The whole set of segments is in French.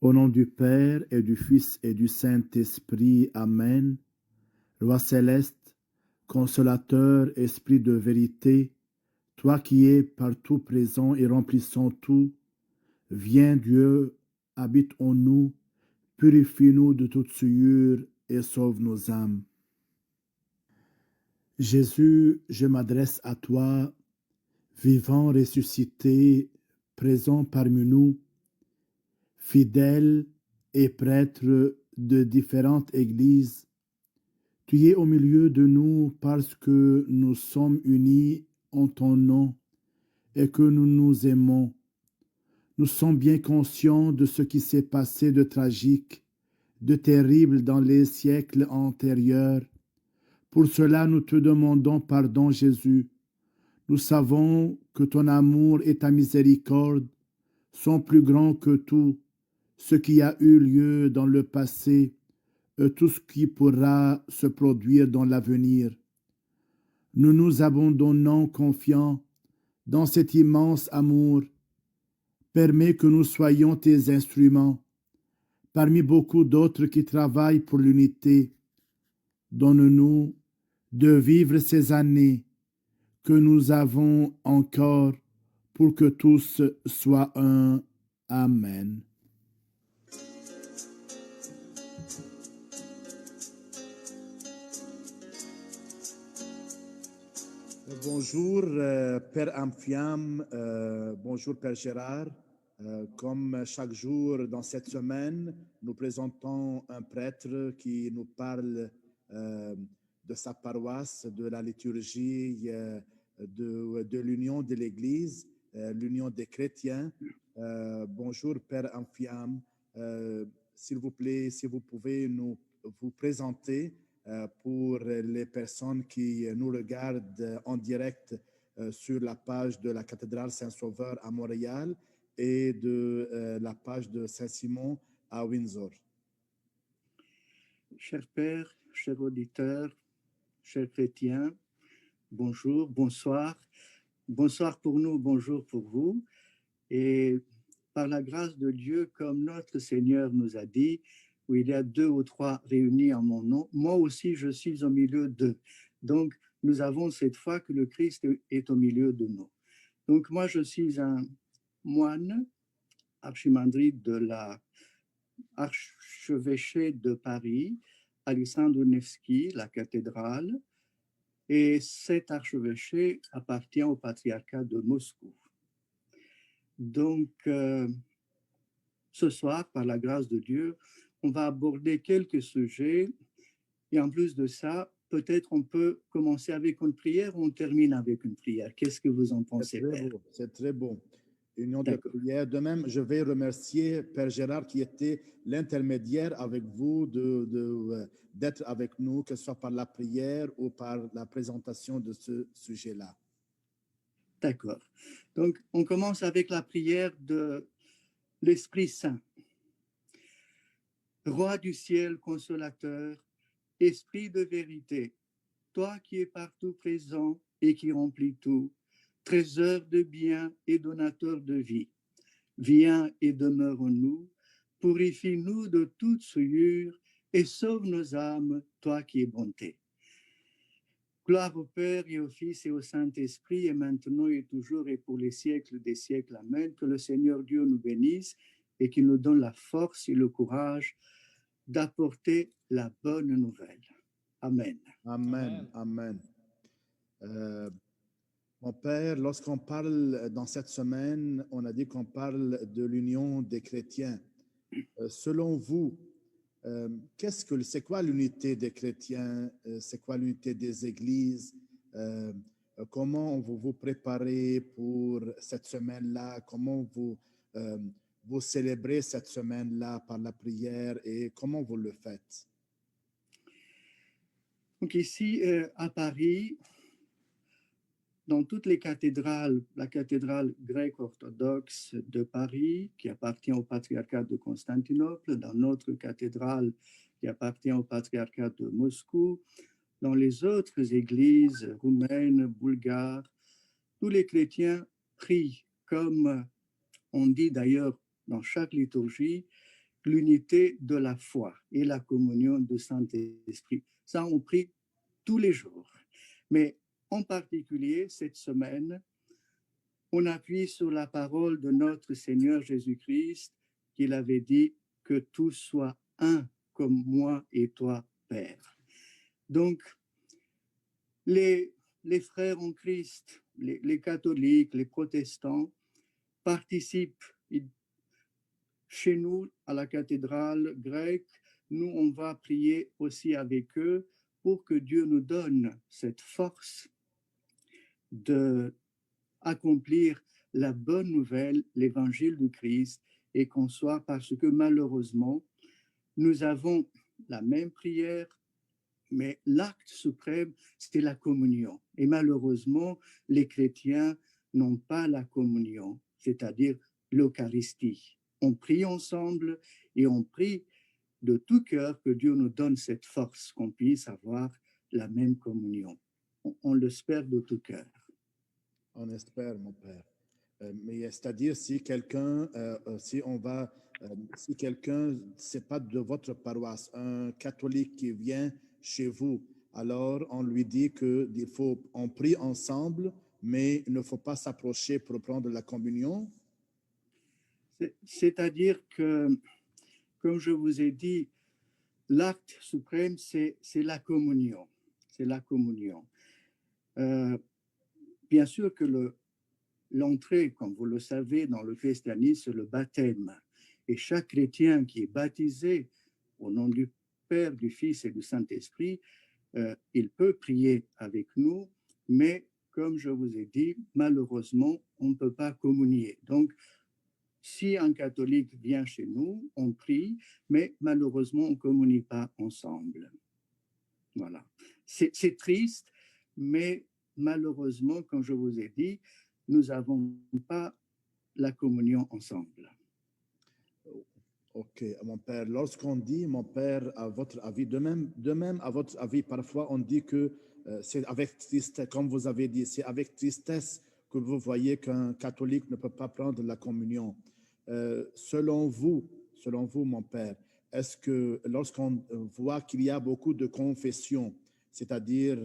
Au nom du Père et du Fils et du Saint-Esprit. Amen. Roi céleste, consolateur, esprit de vérité, toi qui es partout présent et remplissant tout, viens Dieu, habite en nous, purifie-nous de toute souillure et sauve nos âmes. Jésus, je m'adresse à toi, vivant, ressuscité, présent parmi nous, fidèle et prêtre de différentes églises. Tu es au milieu de nous parce que nous sommes unis en ton nom et que nous nous aimons. Nous sommes bien conscients de ce qui s'est passé de tragique, de terrible dans les siècles antérieurs. Pour cela, nous te demandons pardon, Jésus. Nous savons que ton amour et ta miséricorde sont plus grands que tout ce qui a eu lieu dans le passé et tout ce qui pourra se produire dans l'avenir. Nous nous abandonnons confiants dans cet immense amour. Permets que nous soyons tes instruments, parmi beaucoup d'autres qui travaillent pour l'unité. Donne-nous de vivre ces années que nous avons encore pour que tous soient un. Amen. Bonjour, Père Amphiam, bonjour, Père Gérard. Comme chaque jour dans cette semaine, nous présentons un prêtre qui nous parle de sa paroisse, de la liturgie, de l'union de l'Église, l'union des chrétiens. Bonjour, Père Amphiam. S'il vous plaît, si vous pouvez vous présenter pour les personnes qui nous regardent en direct sur la page de la cathédrale Saint-Sauveur à Montréal et de la page de Saint-Simon à Windsor. Cher Père, chers auditeurs, chers chrétiens, bonjour, bonsoir. Bonsoir pour nous, bonjour pour vous. Et par la grâce de Dieu, comme notre Seigneur nous a dit, où il y a 2 ou 3 réunis en mon nom, moi aussi je suis au milieu d'eux. Donc, nous avons cette foi que le Christ est au milieu de nous. Donc, moi, je suis un moine archimandrite de l'archevêché de Paris, Alexandre Nevski, la cathédrale, et cet archevêché appartient au patriarcat de Moscou. Donc, ce soir, par la grâce de Dieu, on va aborder quelques sujets. Et en plus de ça, peut-être on peut commencer avec une prière ou on termine avec une prière. Qu'est-ce que vous en pensez, Père? C'est très beau. Union de prière. De même, je vais remercier Père Gérard qui était l'intermédiaire avec vous d'être avec nous, que ce soit par la prière ou par la présentation de ce sujet-là. D'accord. Donc, on commence avec la prière de l'Esprit Saint. Roi du ciel, consolateur, Esprit de vérité, toi qui es partout présent et qui remplis tout, trésor de bien et donateur de vie, viens et demeure en nous, purifie-nous de toute souillure et sauve nos âmes, toi qui es bonté. Gloire au Père et au Fils et au Saint-Esprit, et maintenant et toujours et pour les siècles des siècles. Amen. Que le Seigneur Dieu nous bénisse et qu'il nous donne la force et le courage d'apporter la bonne nouvelle. Amen. Amen. Amen. Mon Père, lorsqu'on parle dans cette semaine, on a dit qu'on parle de l'union des chrétiens. Selon vous, c'est quoi l'unité des chrétiens? C'est quoi l'unité des églises? Comment vous vous préparez pour cette semaine-là? Comment vous célébrez cette semaine-là par la prière et comment vous le faites? Donc ici, à Paris, dans toutes les cathédrales, la cathédrale grecque orthodoxe de Paris, qui appartient au patriarcat de Constantinople, dans notre cathédrale qui appartient au patriarcat de Moscou, dans les autres églises roumaines, bulgares, tous les chrétiens prient, comme on dit d'ailleurs dans chaque liturgie, l'unité de la foi et la communion du Saint-Esprit. Ça, on prie tous les jours. Mais en particulier, cette semaine, on appuie sur la parole de notre Seigneur Jésus-Christ, qu'il avait dit que tout soit un comme moi et toi, Père. Donc, les frères en Christ, les catholiques, les protestants participent chez nous à la cathédrale grecque. Nous, on va prier aussi avec eux pour que Dieu nous donne cette force de accomplir la bonne nouvelle, l'évangile du Christ, et qu'on soit, parce que malheureusement, nous avons la même prière, mais l'acte suprême, c'est la communion. Et malheureusement, les chrétiens n'ont pas la communion, c'est-à-dire l'Eucharistie. On prie ensemble et on prie de tout cœur que Dieu nous donne cette force, qu'on puisse avoir la même communion. On l'espère de tout cœur. On espère, mon Père. Mais c'est-à-dire, si quelqu'un, si quelqu'un, c'est pas de votre paroisse, un catholique qui vient chez vous, alors on lui dit on prie ensemble, mais il ne faut pas s'approcher pour prendre la communion. C'est-à-dire que, comme je vous ai dit, l'acte suprême, c'est la communion. C'est la communion. Bien sûr que l'entrée, comme vous le savez, dans le christianisme, c'est le baptême. Et chaque chrétien qui est baptisé au nom du Père, du Fils et du Saint-Esprit, il peut prier avec nous, mais comme je vous ai dit, malheureusement, on ne peut pas communier. Donc, si un catholique vient chez nous, on prie, mais malheureusement, on ne communie pas ensemble. Voilà. C'est triste, mais malheureusement, comme je vous ai dit, nous n'avons pas la communion ensemble. Ok, mon Père, lorsqu'on dit, mon Père, à votre avis, de même à votre avis, parfois on dit que c'est avec tristesse, comme vous avez dit, c'est avec tristesse que vous voyez qu'un catholique ne peut pas prendre la communion. Selon vous, mon Père, est-ce que lorsqu'on voit qu'il y a beaucoup de confessions, c'est-à-dire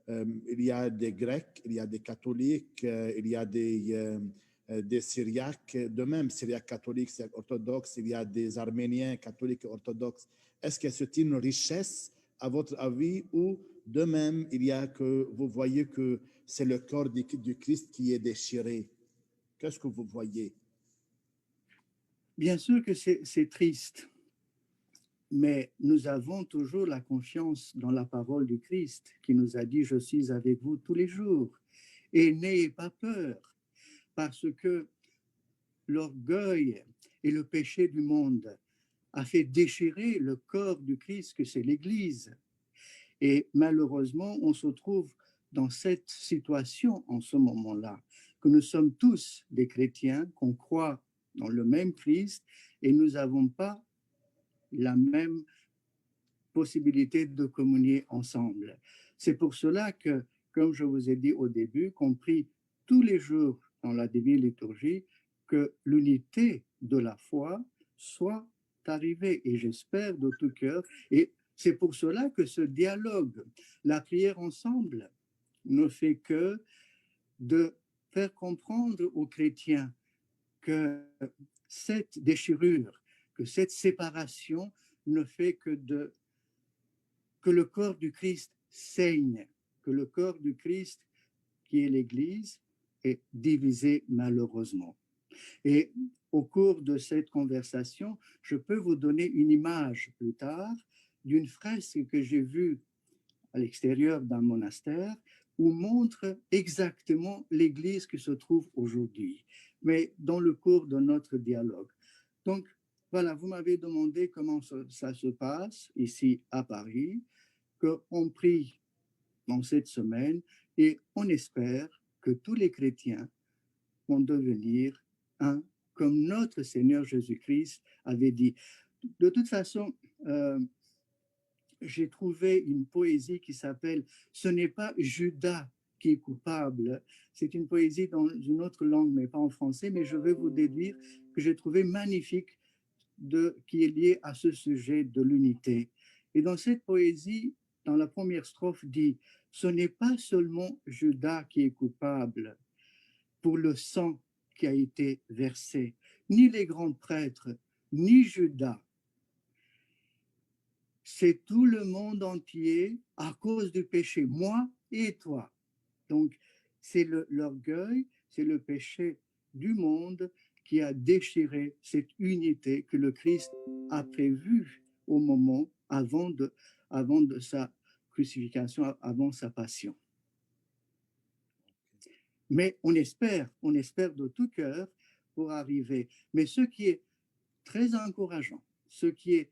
il y a des Grecs, il y a des catholiques, il y a des Syriaques, de même Syriaques catholiques, Syriaques orthodoxes, il y a des Arméniens catholiques et orthodoxes. Est-ce que c'est une richesse à votre avis ou de même il y a que vous voyez que c'est le corps du Christ qui est déchiré? Qu'est-ce que vous voyez? Bien sûr que c'est triste, mais nous avons toujours la confiance dans la parole du Christ qui nous a dit « Je suis avec vous tous les jours et n'ayez pas peur » parce que l'orgueil et le péché du monde a fait déchirer le corps du Christ que c'est l'Église. Et malheureusement, on se trouve dans cette situation en ce moment-là, que nous sommes tous des chrétiens, qu'on croit dans le même Christ et nous n'avons pas la même possibilité de communier ensemble. C'est pour cela que, comme je vous ai dit au début, qu'on prie tous les jours dans la divine liturgie que l'unité de la foi soit arrivée. Et j'espère de tout cœur. Et c'est pour cela que ce dialogue, la prière ensemble, ne fait que de faire comprendre aux chrétiens que cette déchirure, que cette séparation ne fait que le corps du Christ saigne, que le corps du Christ, qui est l'Église, est divisé malheureusement. Et au cours de cette conversation, je peux vous donner une image plus tard d'une fresque que j'ai vue à l'extérieur d'un monastère où montre exactement l'Église qui se trouve aujourd'hui, mais dans le cours de notre dialogue. Donc, voilà, vous m'avez demandé comment ça se passe ici à Paris, qu'on prie dans cette semaine et on espère que tous les chrétiens vont devenir un, comme notre Seigneur Jésus-Christ avait dit. De toute façon, j'ai trouvé une poésie qui s'appelle « Ce n'est pas Judas qui est coupable ». C'est une poésie dans une autre langue, mais pas en français, mais je vais vous déduire que j'ai trouvé magnifique. qui est lié à ce sujet de l'unité. Et dans cette poésie, dans la première strophe, dit, ce n'est pas seulement Judas qui est coupable pour le sang qui a été versé, ni les grands prêtres, ni Judas. C'est tout le monde entier à cause du péché, moi et toi. Donc, c'est l'orgueil, c'est le péché du monde qui a déchiré cette unité que le Christ a prévue au moment avant de sa crucifixion, avant sa passion. Mais on espère de tout cœur pour arriver. Mais ce qui est très encourageant, ce qui est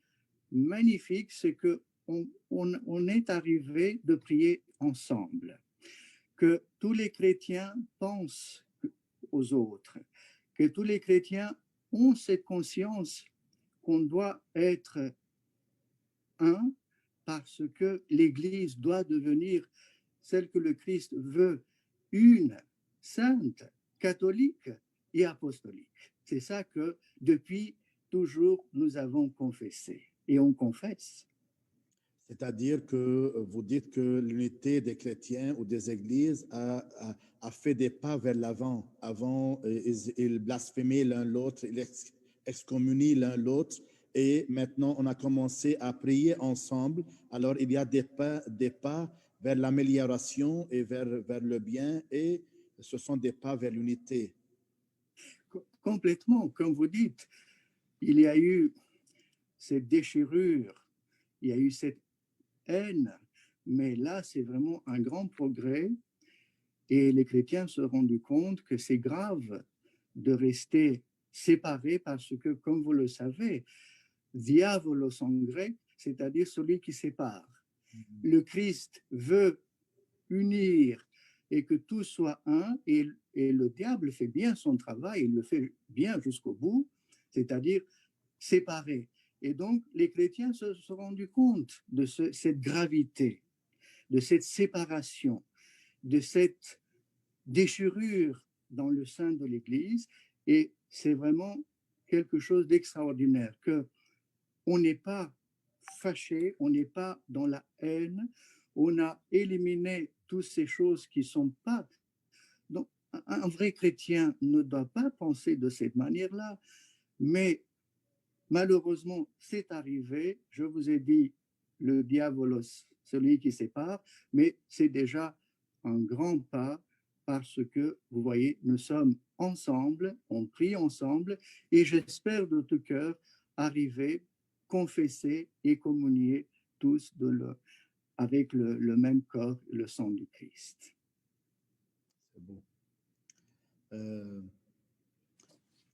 magnifique, c'est que on est arrivé de prier ensemble, que tous les chrétiens pensent aux autres, que tous les chrétiens ont cette conscience qu'on doit être un parce que l'Église doit devenir celle que le Christ veut, une, sainte, catholique et apostolique. C'est ça que depuis toujours nous avons confessé et on confesse. C'est-à-dire que vous dites que l'unité des chrétiens ou des églises a fait des pas vers l'avant. Avant, ils blasphémaient l'un l'autre, ils excommunient l'un l'autre. Et maintenant, on a commencé à prier ensemble. Alors, il y a des pas vers l'amélioration et vers le bien. Et ce sont des pas vers l'unité. Complètement, comme vous dites, il y a eu cette déchirure, il y a eu cette haine, mais là, c'est vraiment un grand progrès et les chrétiens se sont rendus compte que c'est grave de rester séparés parce que, comme vous le savez, diabolos en grec, c'est-à-dire celui qui sépare. Le Christ veut unir et que tout soit un, et le diable fait bien son travail, il le fait bien jusqu'au bout, c'est-à-dire séparer. Et donc, les chrétiens se sont rendus compte de cette gravité, de cette séparation, de cette déchirure dans le sein de l'Église. Et c'est vraiment quelque chose d'extraordinaire, qu'on n'est pas fâché, on n'est pas dans la haine, on a éliminé toutes ces choses qui ne sont pas... Donc, un vrai chrétien ne doit pas penser de cette manière-là, mais malheureusement, c'est arrivé. Je vous ai dit le diabolos, celui qui sépare, mais c'est déjà un grand pas parce que, vous voyez, nous sommes ensemble, on prie ensemble et j'espère de tout cœur arriver, confesser et communier tous avec le même corps, le sang du Christ. C'est beau.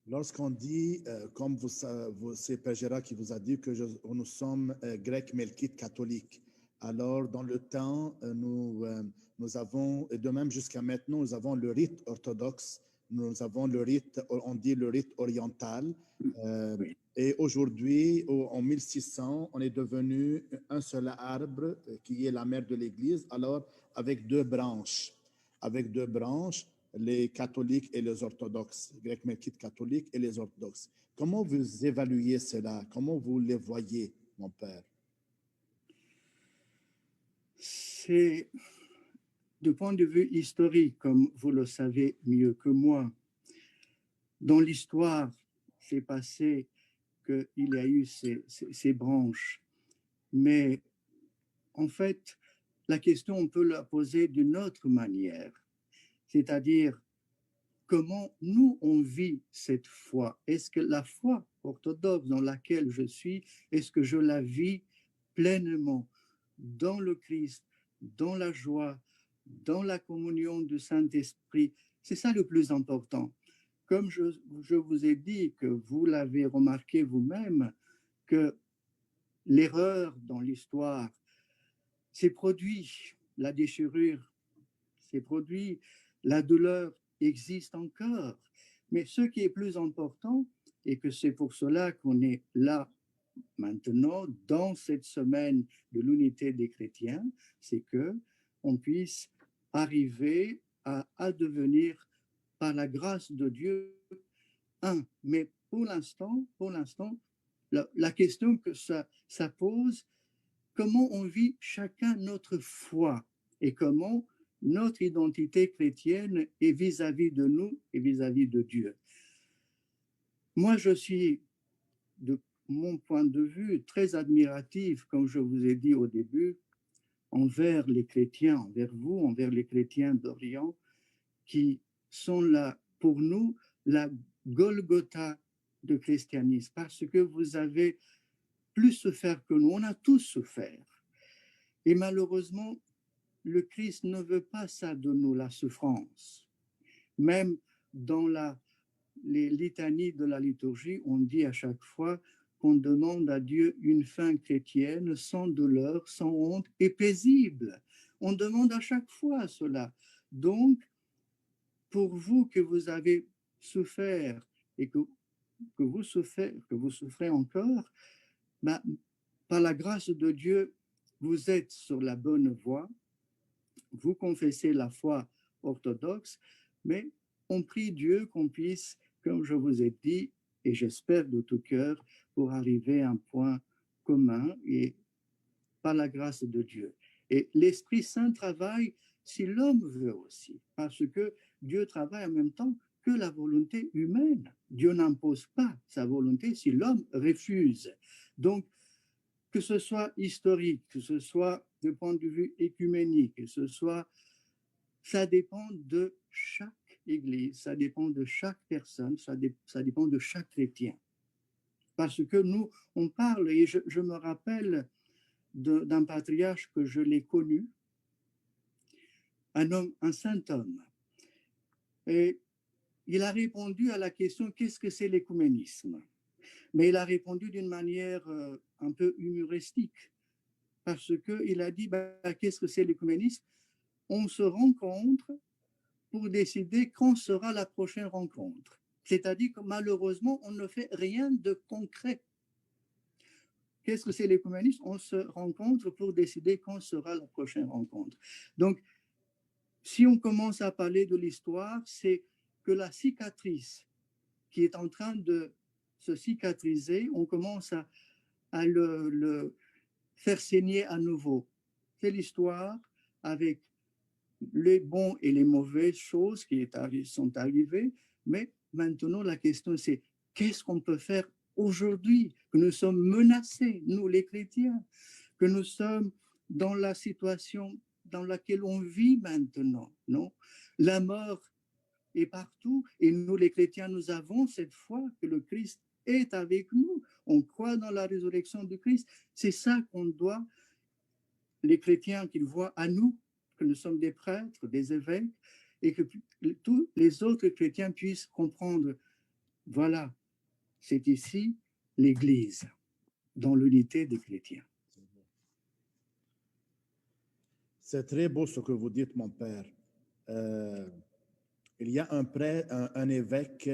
Lorsqu'on dit, comme c'est Père Gérard qui vous a dit que nous sommes grecs melkites catholiques, alors dans le temps, nous avons, et de même jusqu'à maintenant, nous avons le rite orthodoxe, nous avons le rite, on dit le rite oriental, Oui. et aujourd'hui, en 1600, on est devenu un seul arbre qui est la mère de l'Église, alors avec deux branches. Avec deux branches, les catholiques et les orthodoxes, grecs melkites catholiques et les orthodoxes. Comment vous évaluez cela? Comment vous les voyez, mon père? C'est du point de vue historique, comme vous le savez mieux que moi. Dans l'histoire, c'est passé qu'il y a eu ces branches. Mais en fait, la question, on peut la poser d'une autre manière. C'est-à-dire, comment nous, on vit cette foi? Est-ce que la foi orthodoxe dans laquelle je suis, est-ce que je la vis pleinement dans le Christ, dans la joie, dans la communion du Saint-Esprit? C'est ça le plus important. Comme je vous ai dit, que vous l'avez remarqué vous-même, que l'erreur dans l'histoire s'est produit, la déchirure s'est produit, la douleur existe encore. Mais ce qui est plus important, et que c'est pour cela qu'on est là maintenant, dans cette semaine de l'unité des chrétiens, c'est que on puisse arriver à devenir, par la grâce de Dieu, un. Mais pour l'instant, la question que ça pose, comment on vit chacun notre foi et comment notre identité chrétienne est vis-à-vis de nous et vis-à-vis de Dieu. Moi, je suis, de mon point de vue, très admiratif, comme je vous ai dit au début, envers les chrétiens, envers vous, envers les chrétiens d'Orient, qui sont là pour nous la Golgotha de christianisme, parce que vous avez plus souffert que nous, on a tous souffert. Et malheureusement, le Christ ne veut pas ça de nous, la souffrance. Même dans les litanies de la liturgie, on dit à chaque fois qu'on demande à Dieu une fin chrétienne sans douleur, sans honte et paisible. On demande à chaque fois cela. Donc, pour vous que vous avez souffert et que vous souffrez encore, ben, par la grâce de Dieu, vous êtes sur la bonne voie, vous confessez la foi orthodoxe, mais on prie Dieu qu'on puisse, comme je vous ai dit, et j'espère de tout cœur, pour arriver à un point commun et par la grâce de Dieu. Et l'Esprit Saint travaille si l'homme veut aussi, parce que Dieu travaille en même temps que la volonté humaine. Dieu n'impose pas sa volonté si l'homme refuse. Donc, que ce soit historique, que ce soit de point de vue écuménique, que ce soit, ça dépend de chaque église, ça dépend de chaque personne, ça dépend de chaque chrétien. Parce que nous, on parle, et je me rappelle d'un patriarche que je l'ai connu, un saint homme. Et il a répondu à la question qu'est-ce que c'est l'écuménisme? Mais il a répondu d'une manière un peu humoristique, parce qu'il a dit qu'est-ce que c'est l'écuménisme? On se rencontre pour décider quand sera la prochaine rencontre. C'est-à-dire que malheureusement, on ne fait rien de concret. Qu'est-ce que c'est l'écuménisme? On se rencontre pour décider quand sera la prochaine rencontre. Donc, si on commence à parler de l'histoire, c'est que la cicatrice qui est en train de se cicatriser, on commence à le faire saigner à nouveau. C'est l'histoire avec les bons et les mauvaises choses qui sont arrivées, mais maintenant la question c'est qu'est-ce qu'on peut faire aujourd'hui que nous sommes menacés, nous les chrétiens, que nous sommes dans la situation dans laquelle on vit maintenant, non? La mort est partout et nous les chrétiens, nous avons cette foi que le Christ est avec nous. On croit dans la résurrection du Christ. C'est ça qu'on doit, les chrétiens qu'ils voient à nous, que nous sommes des prêtres, des évêques, et que tous les autres chrétiens puissent comprendre, voilà, c'est ici l'Église, dans l'unité des chrétiens. C'est très beau ce que vous dites, mon père. Il y a un évêque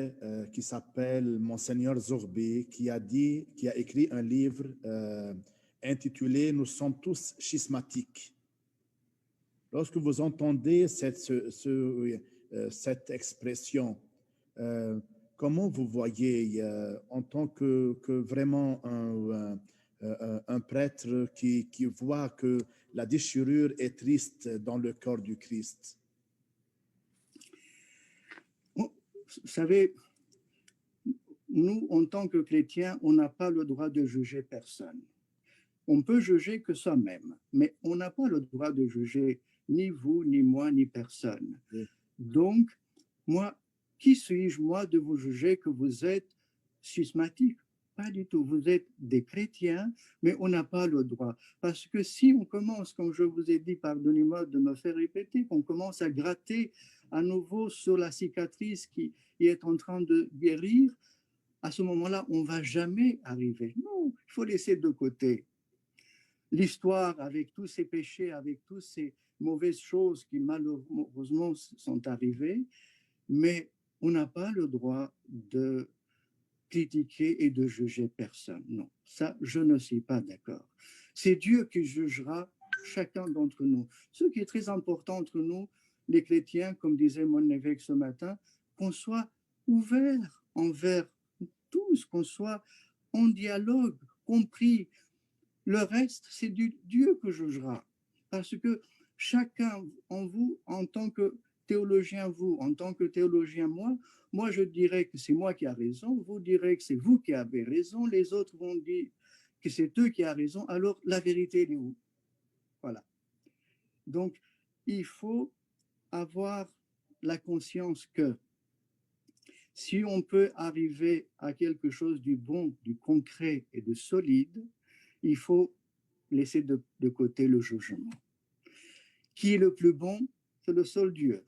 qui s'appelle Monseigneur Zorbi qui a écrit un livre intitulé Nous sommes tous schismatiques. Lorsque vous entendez cette expression, comment vous voyez en tant que vraiment un prêtre qui voit que la déchirure est triste dans le corps du Christ? Vous savez, nous, en tant que chrétiens, on n'a pas le droit de juger personne. On peut juger que soi-même, mais on n'a pas le droit de juger ni vous, ni moi, ni personne. Oui. Donc, moi, qui suis-je, moi, de vous juger que vous êtes schismatiques? Pas du tout. Vous êtes des chrétiens, mais on n'a pas le droit. Parce que si on commence, comme je vous ai dit, pardonnez-moi de me faire répéter, qu'on commence à gratter à nouveau sur la cicatrice qui est en train de guérir, à ce moment-là, on ne va jamais arriver. Non, il faut laisser de côté l'histoire avec tous ces péchés, avec toutes ces mauvaises choses qui malheureusement sont arrivées, mais on n'a pas le droit de critiquer et de juger personne. Non, ça, je ne suis pas d'accord. C'est Dieu qui jugera chacun d'entre nous. Ce qui est très important entre nous, les chrétiens, comme disait mon évêque ce matin, qu'on soit ouverts envers tous, qu'on soit en dialogue, compris. Le reste, c'est Dieu que jugera. Parce que chacun en vous, en tant que théologien, vous, en tant que théologien, moi je dirais que c'est moi qui ai raison, vous direz que c'est vous qui avez raison, les autres vont dire que c'est eux qui ont raison, alors la vérité elle est où? Voilà. Donc, il faut avoir la conscience que si on peut arriver à quelque chose du bon, du concret et de solide, il faut laisser de côté le jugement. Qui est le plus bon? C'est le seul Dieu.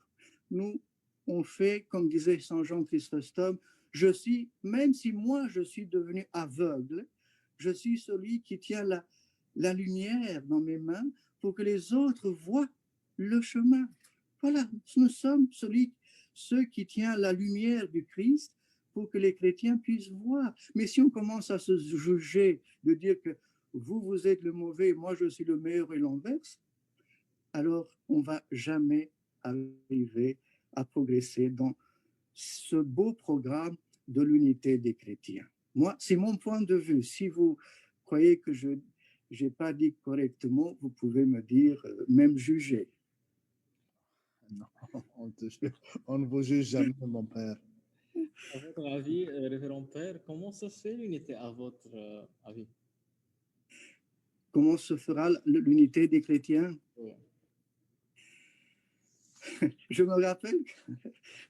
Nous, on fait, comme disait Saint Jean Chrysostome, même si moi je suis devenu aveugle, je suis celui qui tient la lumière dans mes mains pour que les autres voient le chemin. Voilà, nous sommes ceux qui tiennent la lumière du Christ pour que les chrétiens puissent voir. Mais si on commence à se juger, de dire que vous êtes le mauvais, moi je suis le meilleur et l'inverse, alors on ne va jamais arriver à progresser dans ce beau programme de l'unité des chrétiens. Moi, c'est mon point de vue. Si vous croyez que je n'ai pas dit correctement, vous pouvez me dire, même juger. Non, on ne vous juge jamais, mon père. À votre avis, révérend Père, comment se fait l'unité à votre avis? Comment se fera l'unité des chrétiens? Oui. Je me rappelle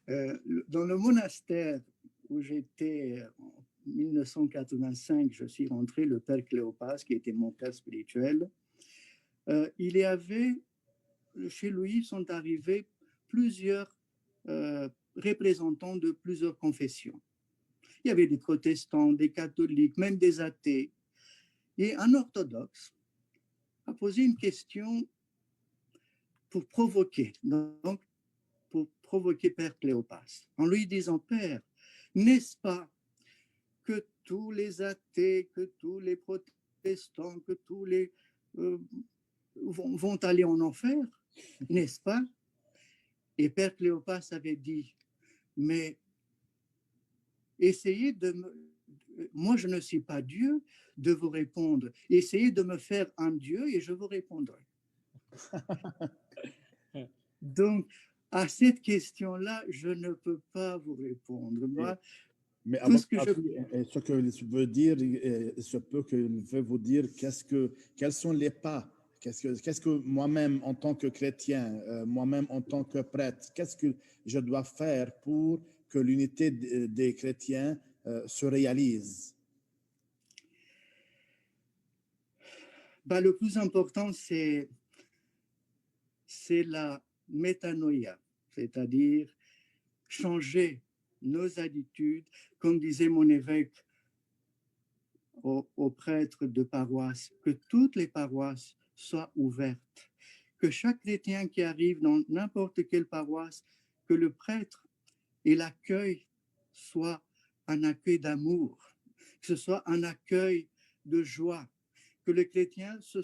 que dans le monastère où j'étais en 1985, je suis rentré, le père Cléopas, qui était mon père spirituel, il y avait, chez lui sont arrivés plusieurs représentants de plusieurs confessions. Il y avait des protestants, des catholiques, même des athées. Et un orthodoxe a posé une question pour provoquer, donc pour provoquer Père Cléopas, en lui disant, Père, n'est-ce pas que tous les athées, que tous les protestants, que tous les vont aller en enfer, n'est-ce pas? Et Père Cléopas avait dit, mais essayez de moi je ne suis pas Dieu, de vous répondre. Essayez de me faire un Dieu et je vous répondrai. Donc, à cette question-là, je ne peux pas vous répondre. Moi, mais à tout votre ce que avis, ce qu'il veut dire, ce peu qu'il veut vous dire, quels sont les pas? Qu'est-ce que moi-même, en tant que chrétien, moi-même, en tant que prêtre, qu'est-ce que je dois faire pour que l'unité des chrétiens se réalise? le plus important, c'est la métanoïa, c'est-à-dire changer nos attitudes, comme disait mon évêque aux prêtres de paroisse, que toutes les paroisses soient ouvertes, que chaque chrétien qui arrive dans n'importe quelle paroisse, que le prêtre et l'accueil soit un accueil d'amour, que ce soit un accueil de joie, que les chrétiens se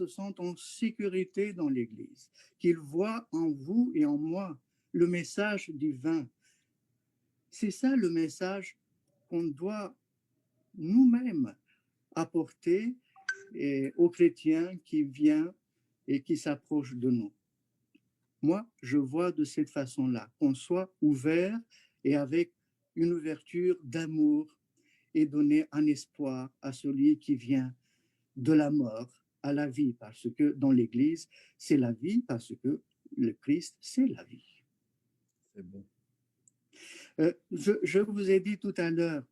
sentent en sécurité dans l'Église, qu'ils voient en vous et en moi le message divin. C'est ça le message qu'on doit nous-mêmes apporter aux chrétiens qui viennent et qui s'approchent de nous. Moi, je vois de cette façon-là, qu'on soit ouvert et avec une ouverture d'amour et donner un espoir à celui qui vient de la mort à la vie, parce que dans l'Église, c'est la vie, parce que le Christ, c'est la vie. C'est bon. Je vous ai dit tout à l'heure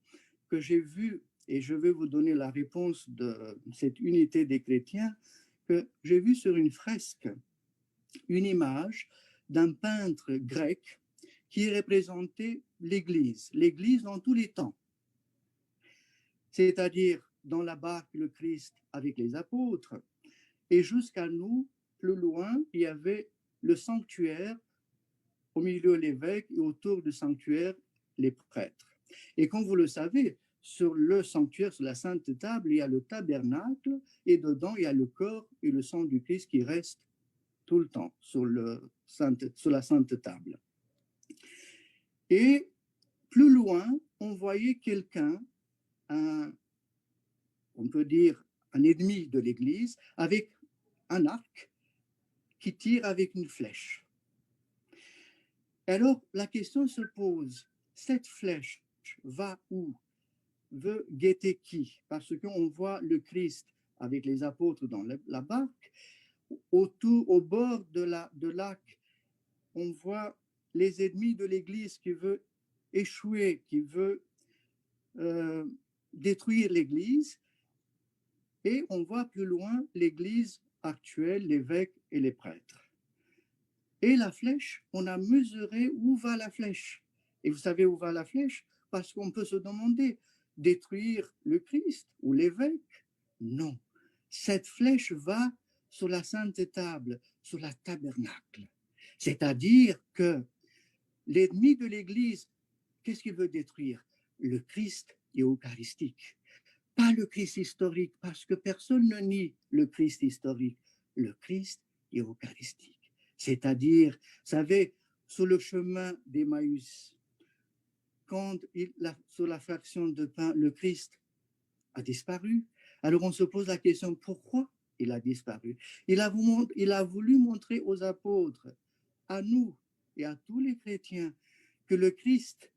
que j'ai vu, et je vais vous donner la réponse de cette unité des chrétiens, que j'ai vu sur une fresque une image d'un peintre grec qui représentait l'Église dans tous les temps. C'est-à-dire dans la barque, le Christ avec les apôtres, et jusqu'à nous, plus loin, il y avait le sanctuaire, au milieu l'évêque, et autour du sanctuaire, les prêtres. Et comme vous le savez, sur le sanctuaire, sur la sainte table, il y a le tabernacle, et dedans, il y a le corps et le sang du Christ qui restent tout le temps sur la sainte table. Et plus loin, on voyait quelqu'un, un on peut dire, un ennemi de l'Église avec un arc qui tire avec une flèche. Alors, la question se pose, cette flèche va où? Veut guetter qui? Parce qu'on voit le Christ avec les apôtres dans la barque. Autour, au bord de l'arc, on voit les ennemis de l'Église qui veut échouer, qui veut détruire l'Église. Et on voit plus loin l'Église actuelle, l'évêque et les prêtres. Et la flèche, on a mesuré où va la flèche. Et vous savez où va la flèche? Parce qu'on peut se demander, détruire le Christ ou l'évêque? Non. Cette flèche va sur la sainte table, sur la tabernacle. C'est-à-dire que l'ennemi de l'Église, qu'est-ce qu'il veut détruire? Le Christ eucharistique. Pas le Christ historique, parce que personne ne nie le Christ historique, le Christ eucharistique. C'est-à-dire, vous savez, sur le chemin d'Emmaüs, quand sur la fraction de pain, le Christ a disparu. Alors on se pose la question, pourquoi il a disparu? Il a voulu montrer aux apôtres, à nous et à tous les chrétiens, que le Christ,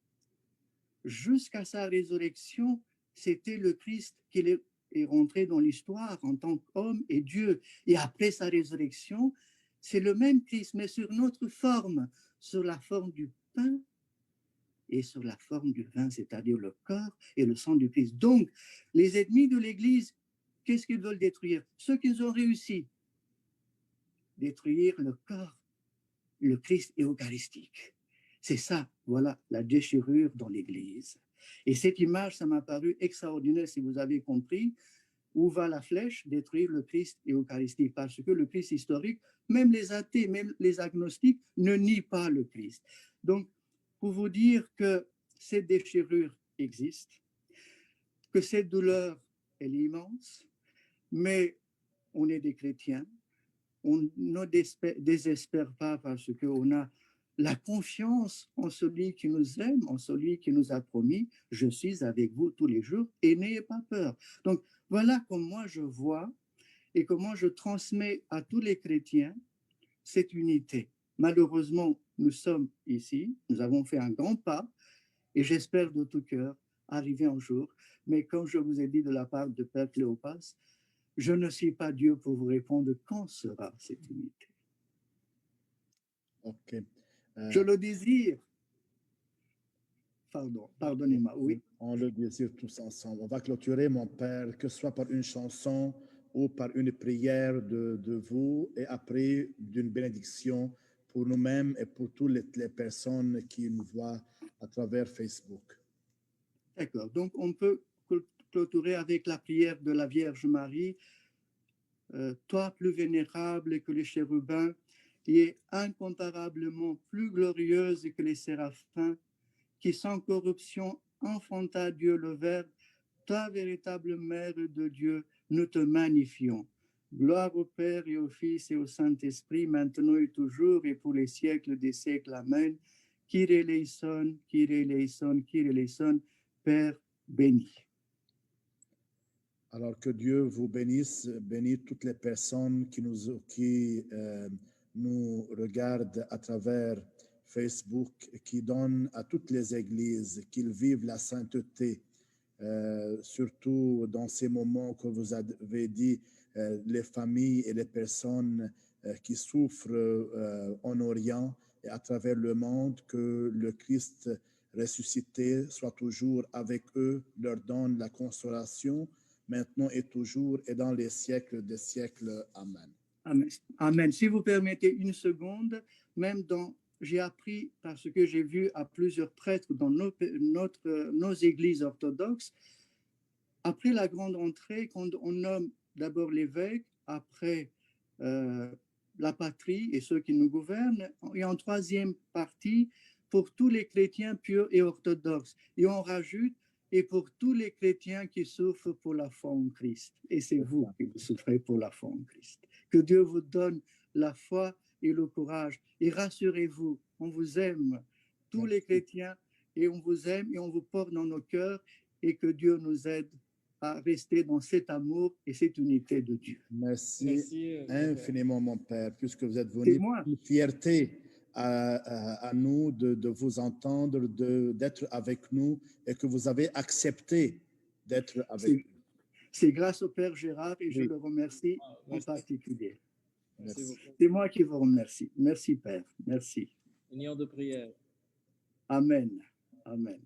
jusqu'à sa résurrection, c'était le Christ qui est rentré dans l'histoire en tant qu'homme et Dieu. Et après sa résurrection, c'est le même Christ, mais sur notre forme, sur la forme du pain et sur la forme du vin, c'est-à-dire le corps et le sang du Christ. Donc, les ennemis de l'Église, qu'est-ce qu'ils veulent détruire? Ceux qu'ils ont réussi, détruire le corps, le Christ eucharistique. C'est ça, voilà, la déchirure dans l'Église. Et cette image, ça m'a paru extraordinaire, si vous avez compris, où va la flèche? Détruire le Christ eucharistique, parce que le Christ historique, même les athées, même les agnostiques, ne nient pas le Christ. Donc, pour vous dire que cette déchirure existe, que cette douleur, elle est immense, mais on est des chrétiens, on ne désespère pas parce qu'on a la confiance en celui qui nous aime, en celui qui nous a promis, je suis avec vous tous les jours et n'ayez pas peur. Donc voilà comment moi je vois et comment je transmets à tous les chrétiens cette unité. Malheureusement, nous sommes ici, nous avons fait un grand pas et j'espère de tout cœur arriver un jour. Mais comme je vous ai dit de la part de Père Cléopas, je ne suis pas Dieu pour vous répondre quand sera cette unité. Ok. Je le désire. Pardon, pardonnez-moi, oui. On le désire tous ensemble. On va clôturer, mon Père, que ce soit par une chanson ou par une prière de vous et après d'une bénédiction pour nous-mêmes et pour toutes les personnes qui nous voient à travers Facebook. D'accord. Donc, on peut clôturer avec la prière de la Vierge Marie. Toi, plus vénérable que les chérubins, qui est incomparablement plus glorieuse que les séraphins, qui sans corruption enfanta Dieu le Verbe, toi, véritable Mère de Dieu, nous te magnifions. Gloire au Père et au Fils et au Saint-Esprit, maintenant et toujours et pour les siècles des siècles. Amen. Kyrie eleison, Kyrie eleison, Kyrie eleison, Père béni. Alors que Dieu vous bénisse, bénisse toutes les personnes qui nous regardent à travers Facebook, qui donnent à toutes les églises qu'ils vivent la sainteté, surtout dans ces moments que vous avez dit, les familles et les personnes qui souffrent en Orient et à travers le monde, que le Christ ressuscité soit toujours avec eux, leur donne la consolation, maintenant et toujours et dans les siècles des siècles. Amen. Amen. Amen. Si vous permettez une seconde, j'ai appris, parce que j'ai vu à plusieurs prêtres dans nos églises orthodoxes, après la grande entrée, quand on nomme d'abord l'évêque, après la patrie et ceux qui nous gouvernent, et en troisième partie, pour tous les chrétiens purs et orthodoxes. Et on rajoute, et pour tous les chrétiens qui souffrent pour la foi en Christ. Et c'est vous qui vous souffrez pour la foi en Christ. Que Dieu vous donne la foi et le courage. Et rassurez-vous, on vous aime, tous Merci. les chrétiens, et on vous aime et on vous porte dans nos cœurs, et que Dieu nous aide à rester dans cet amour et cette unité de Dieu. Merci Merci. Père. infiniment, mon Père, puisque vous êtes C'est venu. moi. Une fierté à nous de vous entendre, d'être avec nous et que vous avez accepté d'être avec nous. C'est grâce au Père Gérard et je Oui. le remercie en Merci. particulier. Merci Merci. beaucoup. C'est moi qui vous remercie. Merci, Père. Merci. Union de prière. Amen. Amen.